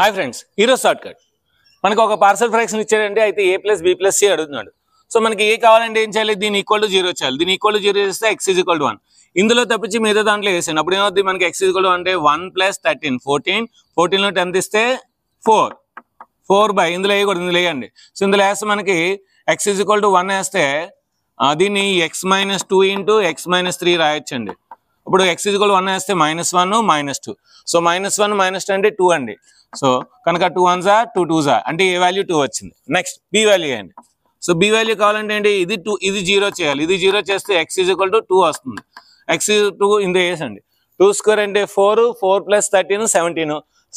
Hi friends, ఈరోజు short cut మనకు ఒక పార్సల్ ఫ్రాక్షన్ ఇచ్చాడంటే అయితే a plus b plus c అడుగుతున్నాడు. సో మనకి ఏ కావాలంటే ఏం చేయాలి? దీని ఈక్వల్ టు 0 చేయాలి. దీని ఈక్వల్ టు 0 చేస్తే x ఈజ్ ఈక్వల్ టు 1. ఇందులో తప్పించి మిగతా దాంట్లో వేసాను. అప్పుడు ఏమవుతుంది? మనకి x ఈజ్ ఈక్వల్ టు అంటే 1 ప్లస్ 13 14లో 10 తీస్తే 4 బై ఇందులో వేయకూడదు, ఇందులో వేయండి. సో ఇందులో వేస్తే మనకి x ఈజ్ ఈక్వల్ టు 1 వేస్తే దీన్ని x minus 2 into x minus 3 రాయొచ్చండి. ఇప్పుడు x ఈజ్ ఈక్వల్ 1 వేస్తే -1 -2. సో -1 -2 అంటే 2 అండి. సో కనుక 2 1s 2 2s అంటే ఏ వాల్యూ 2 వచ్చింది. నెక్స్ట్ b వాల్యూ వేయండి. సో b వాల్యూ కావాలంటే ఏంటి? ఇది 2, ఇది 0 చేయాలి. ఇది 0 చేస్తే x ఈజ్ ఈక్వల్ టు 2 వస్తుంది. x ఈజ్ 2 ఇందులో వేసండి. 2 స్క్వేర్ అంటే 4 ప్లస్ 13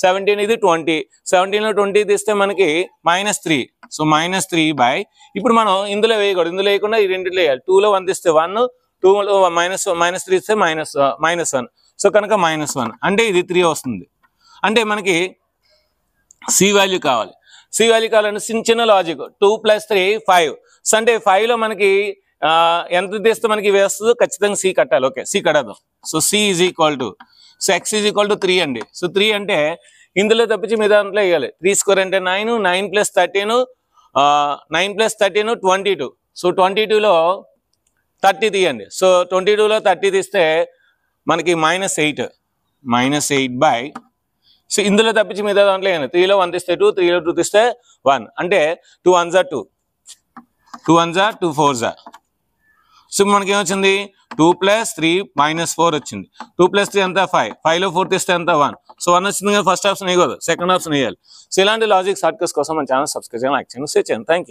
17 ఇది 20. 17లో 20 తీస్తే మనకి -3. సో -3 బై ఇప్పుడు మనం ఇందులో వేయకూడదు, ఇందులో వేయకుండా ఈ రెండింటిలో వేయాలి. 2లో 1 తీస్తే 1, 2లో -3 ఇస్తే -1. సో కనుక -1 అంటే ఇది 3 వస్తుంది. అంటే మనకి సి వాల్యూ కావాలి. సి వాల్యూ కావాలంటే చిన్న లాజిక్ 2 + 3 5. సో అంటే 5లో మనకి ఎంత తీస్తే మనకి వేస్తుందో ఖచ్చితంగా సి కట్టాలి. ఓకే, సి కడదాం. So C is equal to X is equal to 3 అండి. సో 3 అంటే ఇందులో తప్పించి మీ దాంట్లో వేయాలి. 3 స్క్వేర్ అంటే 9 9 + 13 9 + 13 22. సో 22లో 30 తీయండి. సో 22లో 30 తీస్తే మనకి -8 బై సో ఇందులో తప్పించి మీద దాంట్లో 3లో 1 తీస్తే 2 3లో 2 తీస్తే 1 అంటే 2 1s 2 2 1s 2 4s. సో మనకి ఏమొచ్చింది? 2 + 3 -4 వచ్చింది. 2 + 3 అంతా 5, 5లో 4 తీస్తే అంతా 1. సో 1 వచ్చింది కదా, ఫస్ట్ ఆప్షన్ వేయకూడదు, సెకండ్ ఆప్షన్ వేయాలి. సో ఇలాంటి లాజిక్ షార్ట్ కట్స్ కోసం మన ఛానల్ సబ్స్క్రైబ్ చేయండి, లైక్ చేయండి, షేర్ చేయండి. Thank you.